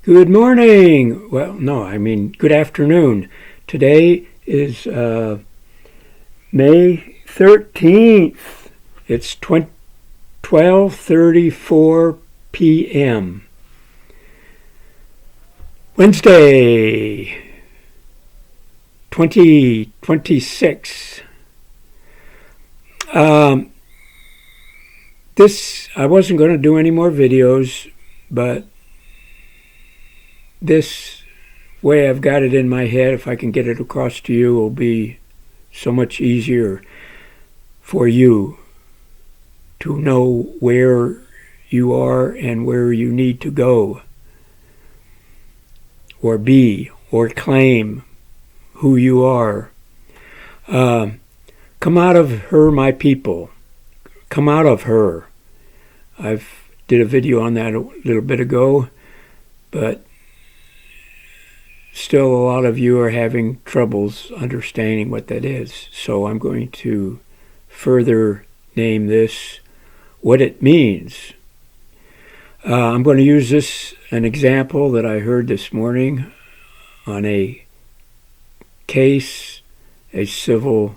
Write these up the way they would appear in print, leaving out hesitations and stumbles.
Good morning. Well, no, I mean good afternoon. Today is May 13th. It's 12:34 p.m. Wednesday, 2026. I wasn't going to do any more videos, but this way I've got it in my head, if I can get it across to you, will be so much easier for you to know where you are and where you need to go or be or claim who you are. Come out of her, my people. Come out of her. I've did a video on that a little bit ago, but still a lot of you are having troubles understanding what that is. So I'm going to further name this what it means. I'm going to use an example that I heard this morning on a case, a civil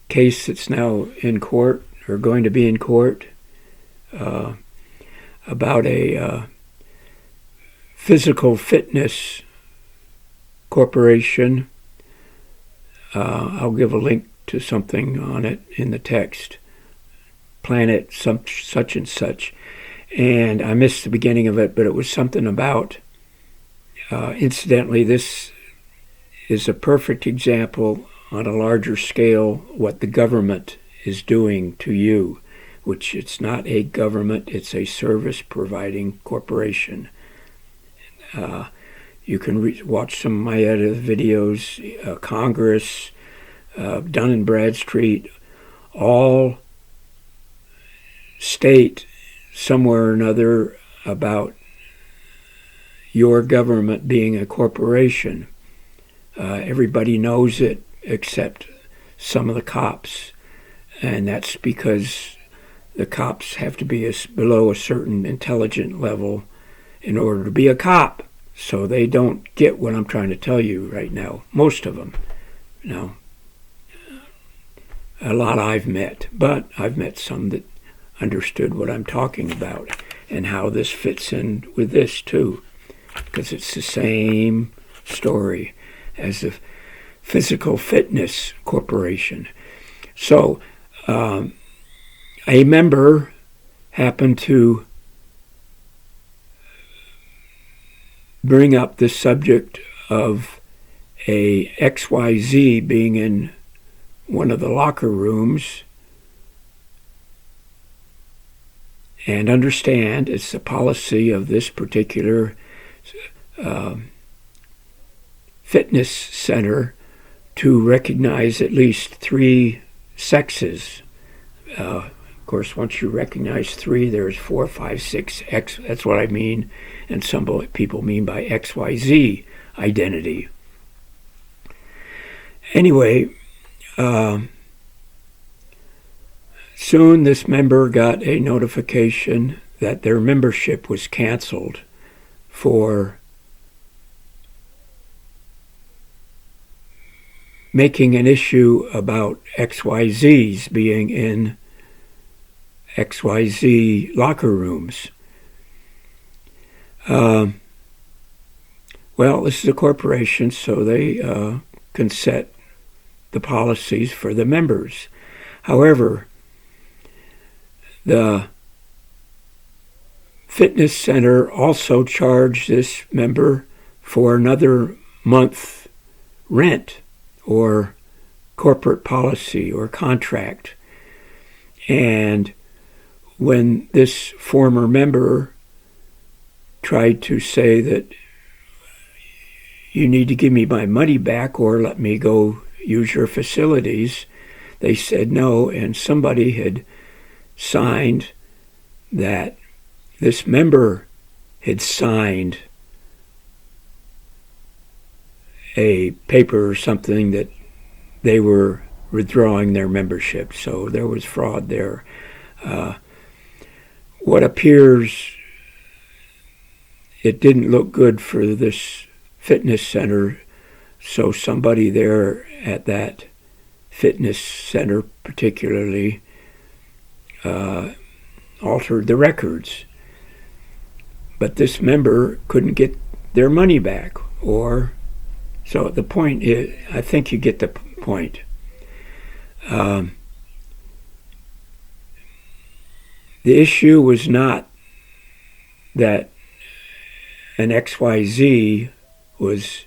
case that's now in court or going to be in court about a physical fitness corporation. I'll give a link to something on it in the text. Planet such and such. And I missed the beginning of it, but it was something about, incidentally, this is a perfect example on a larger scale what the government is doing to you, which it's not a government, it's a service providing corporation. You can watch some of my other videos, Congress, Dun & Bradstreet, all state somewhere or another about your government being a corporation. Everybody knows it except some of the cops, and that's because the cops have to be below a certain intelligent level in order to be a cop. So they don't get what I'm trying to tell you right now. Most of them. Now, a lot I've met, but I've met some that understood what I'm talking about and how this fits in with this too, because it's the same story as the Physical Fitness Corporation. So a member happened to bring up the subject of a XYZ being in one of the locker rooms, and understand it's the policy of this particular fitness center to recognize at least 3 sexes. Of course, once you recognize 3, there's 4, 5, 6 X. That's what I mean, and some people mean by XYZ identity. Anyway, soon this member got a notification that their membership was canceled for making an issue about XYZs being in XYZ locker rooms. Well, this is a corporation, so they can set the policies for the members. However, the fitness center also charged this member for another month rent or corporate policy or contract. And when this former member tried to say that you need to give me my money back or let me go use your facilities, they said no, and somebody had signed that this member had signed a paper or something that they were withdrawing their membership. So there was fraud there. What appears it didn't look good for this fitness center, so somebody there at that fitness center particularly altered the records. But this member couldn't get their money back, so the point is, I think you get the point. The issue was not that an XYZ was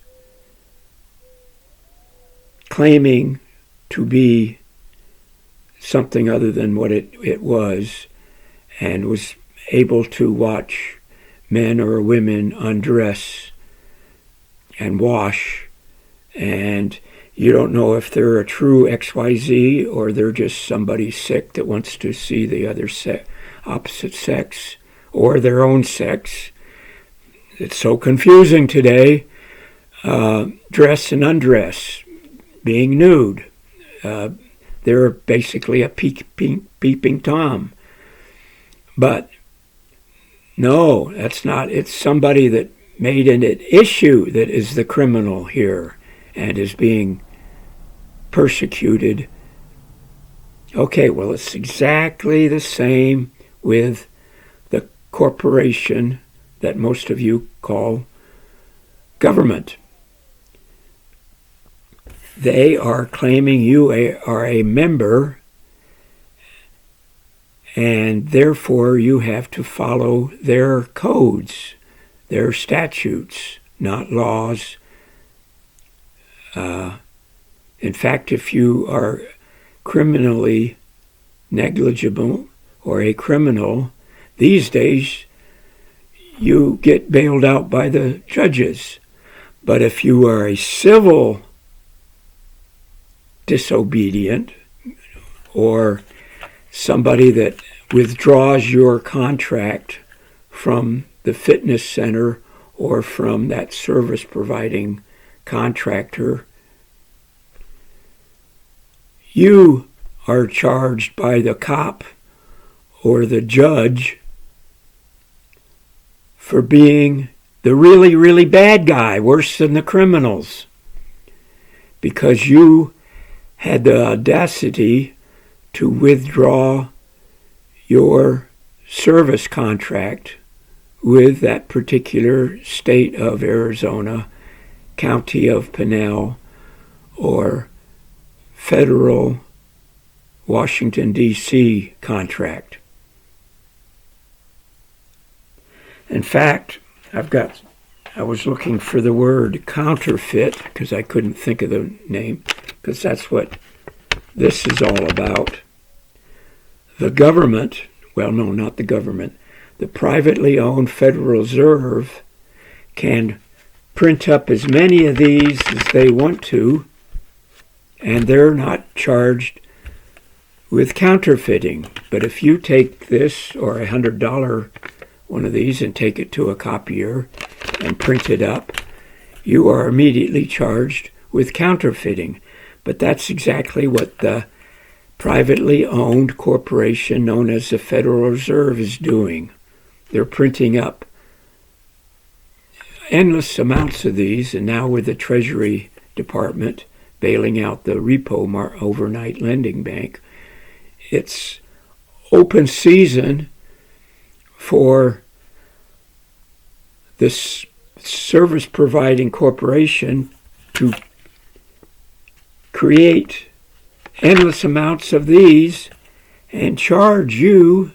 claiming to be something other than what it was, and was able to watch men or women undress and wash, and you don't know if they're a true XYZ or they're just somebody sick that wants to see the other opposite sex or their own sex. It's so confusing today. Dress and undress, being nude. They're basically a peeping Tom. But no, that's not. It's somebody that made an issue that is the criminal here and is being persecuted. Okay, well, it's exactly the same with the corporation that most of you call government. They are claiming you are a member, and therefore you have to follow their codes, their statutes, not laws. In fact, if you are criminally negligible or a criminal, these days you get bailed out by the judges. But if you are a civil disobedient or somebody that withdraws your contract from the fitness center or from that service providing contractor, you are charged by the cop or the judge for being the really, really bad guy, worse than the criminals, because you had the audacity to withdraw your service contract with that particular state of Arizona, county of Pinal, or federal Washington, D.C. contract. In fact, I was looking for the word counterfeit because I couldn't think of the name, because that's what this is all about. The government, well, no, not the government, the privately owned Federal Reserve can print up as many of these as they want to, and they're not charged with counterfeiting. But if you take this or $100 one of these and take it to a copier and print it up, you are immediately charged with counterfeiting. But that's exactly what the privately owned corporation known as the Federal Reserve is doing. They're printing up endless amounts of these, and now with the Treasury Department bailing out the repo overnight lending bank, it's open season for this service providing corporation to create endless amounts of these and charge you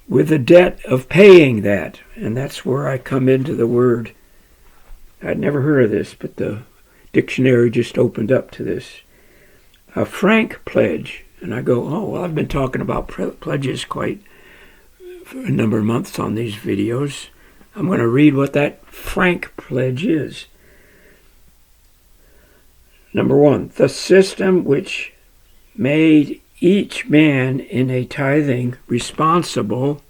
with the debt of paying that. And that's where I come into the word. I'd never heard of this, but the dictionary just opened up to this. A frank pledge. And I go, oh, well, I've been talking about pledges quite for a number of months on these videos. I'm going to read what that frank pledge is. Number one, the system which made each man in a tithing responsible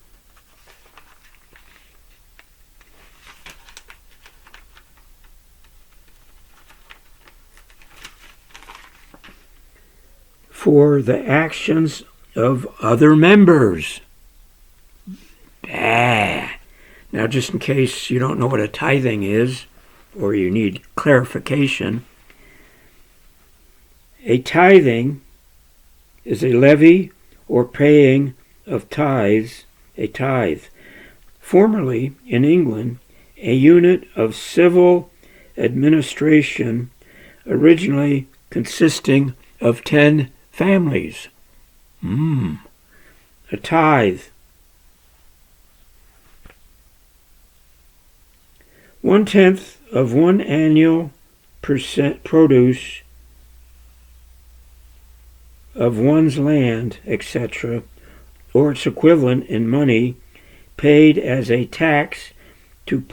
for the actions of other members. Now Now, just in case you don't know what a tithing is, or you need clarification, a tithing is a levy or paying of tithes, a tithe. Formerly, in England, a unit of civil administration, originally consisting of 10 families. A tithe. 1/10 of one annual produce of one's land, etc., or its equivalent in money, paid as a tax to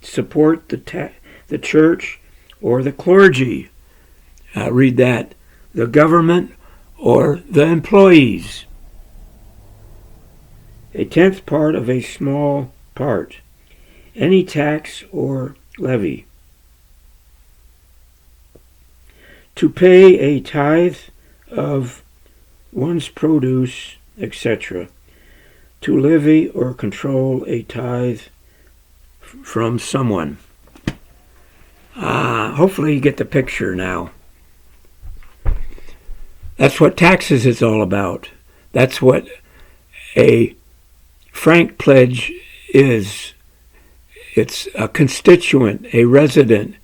support the church or the clergy. Read that. The government or the employees. A 10th part of a small part. Any tax or levy. To pay a tithe of one's produce, etc. To levy or control a tithe from someone. Hopefully you get the picture now. That's what taxes is all about. That's what a frank pledge is. It's a constituent, a resident,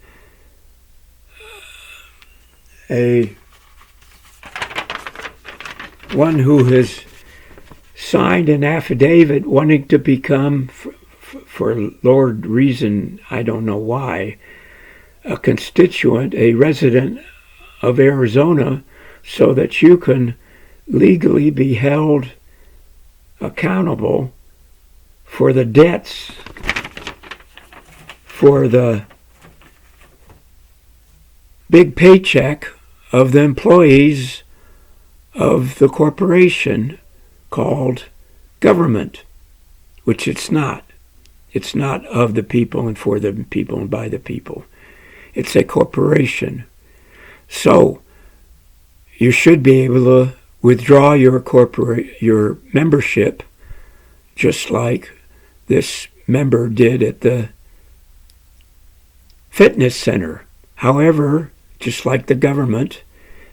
one who has signed an affidavit wanting to become, for Lord reason, I don't know why, a constituent, a resident of Arizona, so that you can legally be held accountable for the debts, for the big paycheck of the employees of the corporation called government, which it's not. It's not of the people and for the people and by the people. It's a corporation. So you should be able to withdraw your membership, just like this member did at the fitness center. However, just like the government,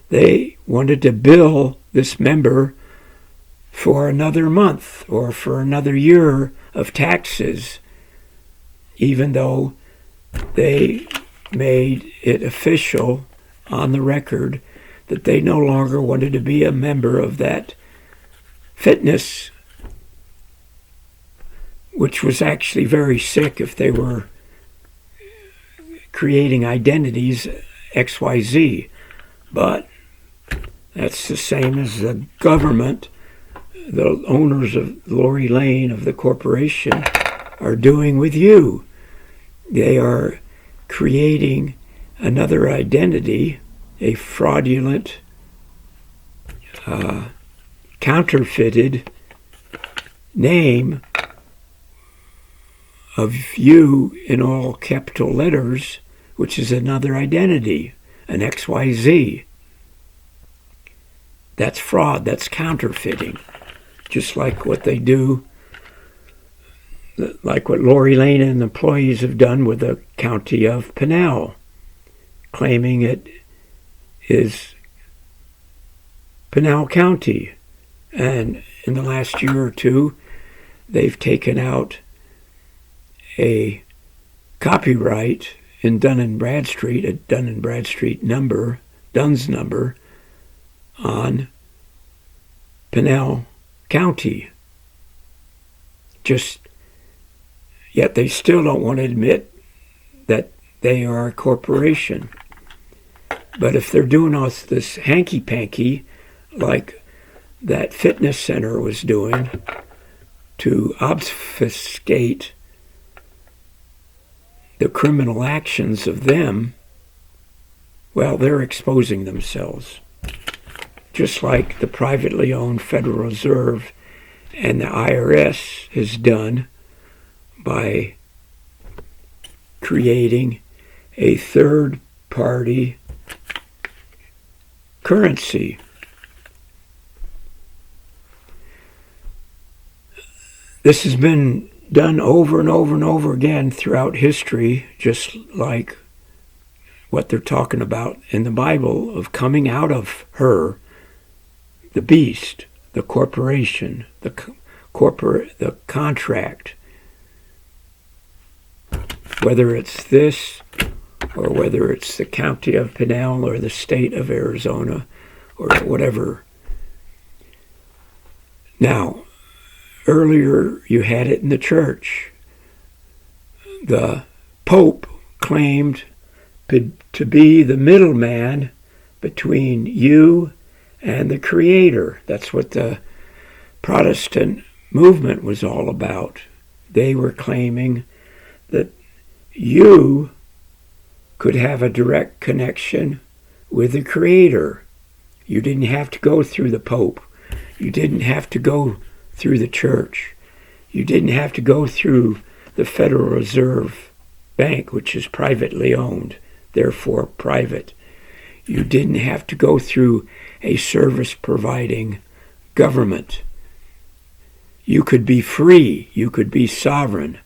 they wanted to bill this member for another month or for another year of taxes, even though they made it official on the record that they no longer wanted to be a member of that fitness, which was actually very sick if they were creating identities XYZ. But that's the same as the government. The owners of Lori Lane, of the corporation, are doing with you. They are creating another identity, a fraudulent, counterfeited name of you in all capital letters, which is another identity, an XYZ. That's fraud, that's counterfeiting. Just like what they do, like what Lori Lane and employees have done with the county of Pinal, claiming it is Pinal County. And in the last year or two, they've taken out a copyright in Dun & Bradstreet, a Dun & Bradstreet number, Dunn's number, on Pinal County. Yet they still don't want to admit that they are a corporation. But if they're doing all this hanky-panky, like that fitness center was doing, to obfuscate the criminal actions of them, well, they're exposing themselves. Just like the privately owned Federal Reserve and the IRS has done by creating a third-party currency. This has been done over and over and over again throughout history, just like what they're talking about in the Bible of coming out of her, the beast, the corporation, the contract. Whether it's this or whether it's the county of Pinal or the state of Arizona or whatever. Now, earlier you had it in the church. The Pope claimed to be the middleman between you and the Creator. That's what the Protestant movement was all about. They were claiming that you could have a direct connection with the Creator. You didn't have to go through the Pope. You didn't have to go through the church. You didn't have to go through the Federal Reserve Bank, which is privately owned, therefore private. You didn't have to go through a service-providing government. You could be free. You could be sovereign.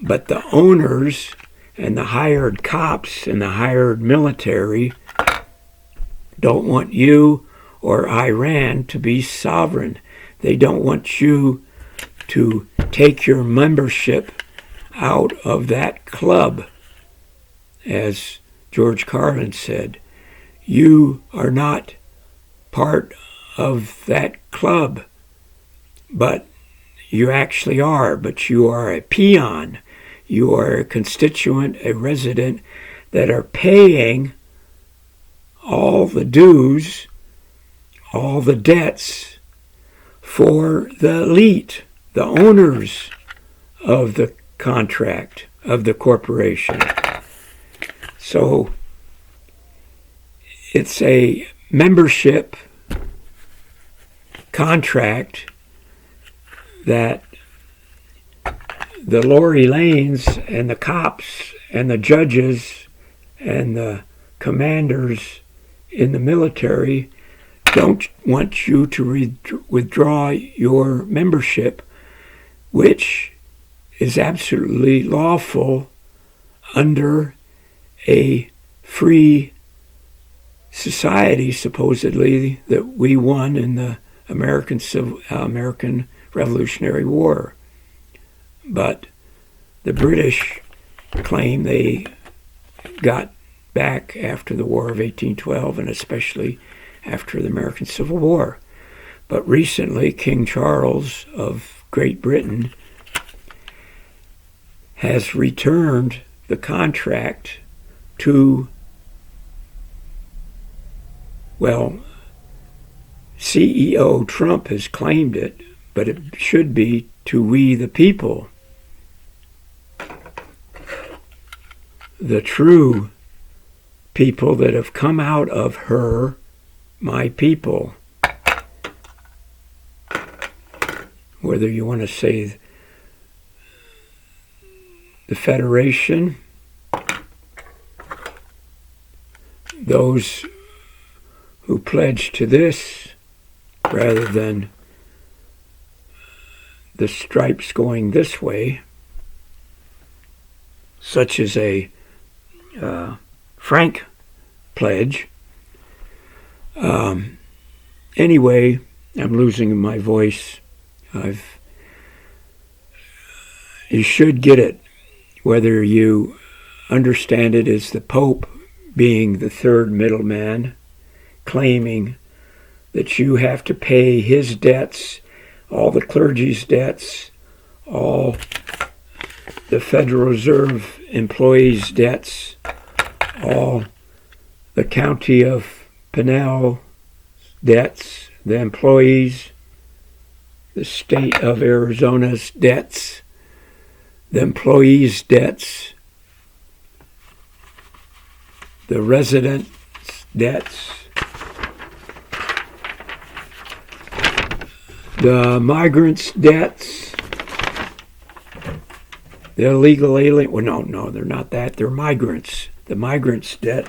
But the owners and the hired cops and the hired military don't want you or Iran to be sovereign. They don't want you to take your membership out of that club. As George Carlin said, you are not part of that club, but you actually are, but you are a peon. You are a constituent, a resident that are paying all the dues, all the debts for the elite, the owners of the contract, of the corporation. So it's a membership contract that the Lori Lanes and the cops and the judges and the commanders in the military don't want you to withdraw your membership, which is absolutely lawful under a free society, supposedly, that we won in the American Revolutionary War. But the British claim they got back after the War of 1812, and especially after the American Civil War. But recently, King Charles of Great Britain has returned the contract to, well, CEO Trump has claimed it, but it should be to we the people. The true people that have come out of her, my people. Whether you want to say the Federation, those who pledge to this rather than the stripes going this way, such as a Frank pledge. Anyway, I'm losing my voice. You should get it, whether you understand it as the Pope being the third middleman, claiming that you have to pay his debts, all the clergy's debts, all the Federal Reserve employees' debts, all the county of Pinal debts, the employees, the state of Arizona's debts, the employees' debts, the residents' debts, the migrants' debts, the illegal alien. Well, no, they're not that. They're migrants. The migrants' debt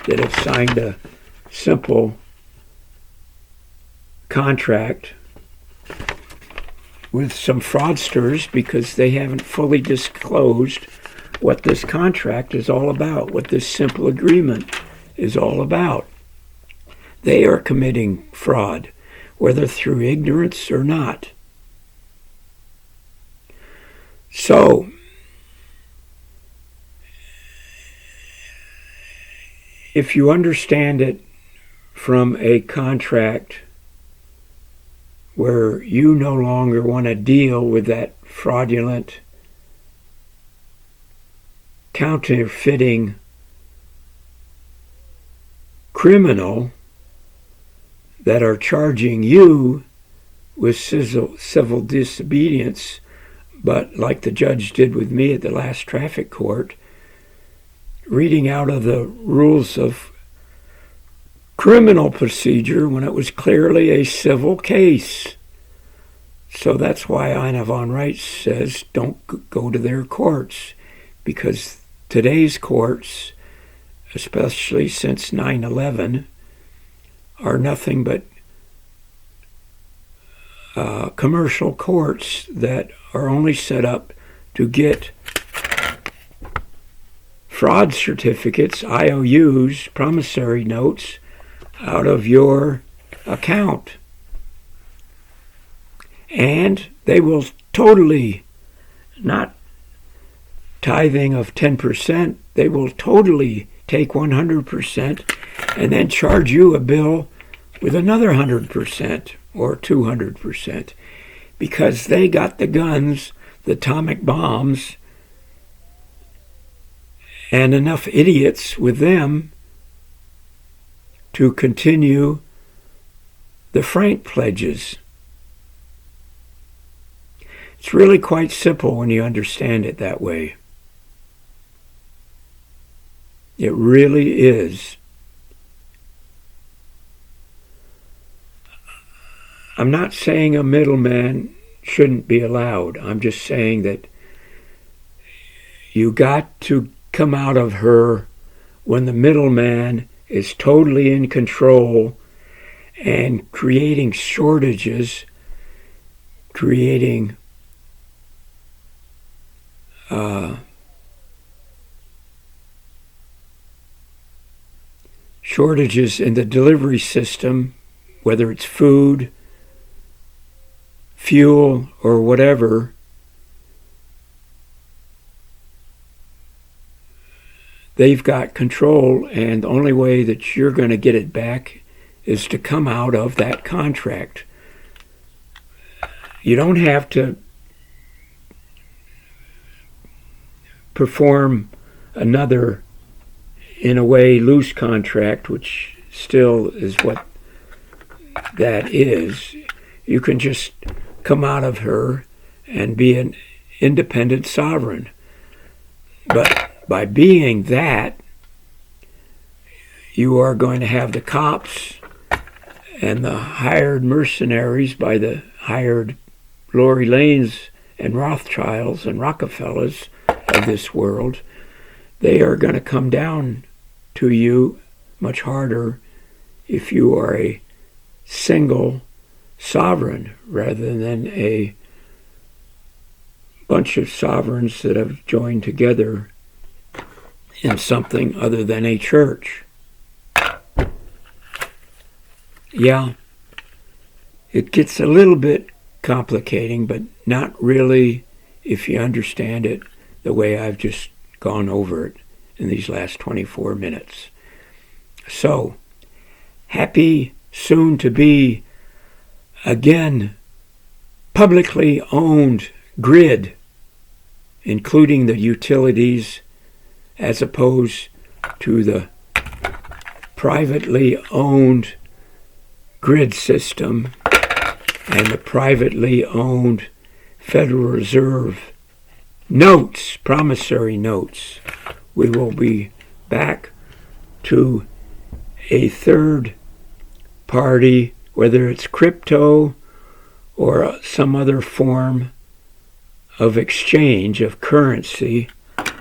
that have signed a simple contract with some fraudsters because they haven't fully disclosed what this contract is all about, what this simple agreement is all about. They are committing fraud, whether through ignorance or not. So, if you understand it from a contract where you no longer want to deal with that fraudulent, counterfeiting criminal that are charging you with civil disobedience, but like the judge did with me at the last traffic court, reading out of the rules of criminal procedure when it was clearly a civil case. So that's why Ina von Wright says don't go to their courts, because today's courts, especially since 9/11, are nothing but commercial courts that are only set up to get fraud certificates, IOUs, promissory notes, out of your account. And they will totally, not tithing of 10%, they will totally take 100% and then charge you a bill with another 100% or 200%, because they got the guns, the atomic bombs, and enough idiots with them to continue the Frank pledges. It's really quite simple when you understand it that way. It really is. I'm not saying a middleman shouldn't be allowed. I'm just saying that you got to come out of her when the middleman is totally in control and creating shortages, creating shortages in the delivery system, whether it's food, fuel, or whatever. They've got control, and the only way that you're going to get it back is to come out of that contract. You don't have to perform another, in a way, loose contract, which still is what that is. You can just come out of her and be an independent sovereign. But by being that, you are going to have the cops and the hired mercenaries by the hired Lori Lanes and Rothschilds and Rockefellers of this world. They are going to come down to you much harder if you are a single sovereign rather than a bunch of sovereigns that have joined together in something other than a church. Yeah, it gets a little bit complicating, but not really if you understand it the way I've just gone over it in these last 24 minutes. So, happy soon to be again publicly owned grid, including the utilities, as opposed to the privately owned grid system and the privately owned Federal Reserve notes, promissory notes. We will be back to a third party, whether it's crypto or some other form of exchange of currency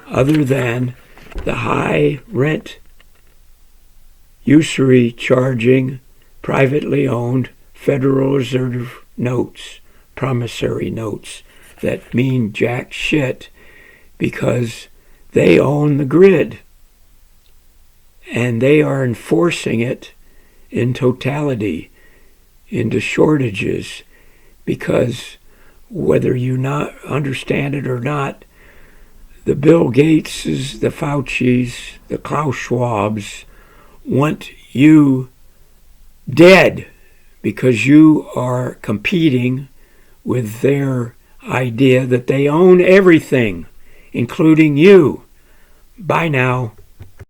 other than the high rent, usury charging, privately owned Federal Reserve notes, promissory notes that mean jack shit because they own the grid and they are enforcing it in totality into shortages, because whether you not understand it or not, the Bill Gateses, the Faucis, the Klaus Schwabs want you dead because you are competing with their idea that they own everything, including you. Bye now.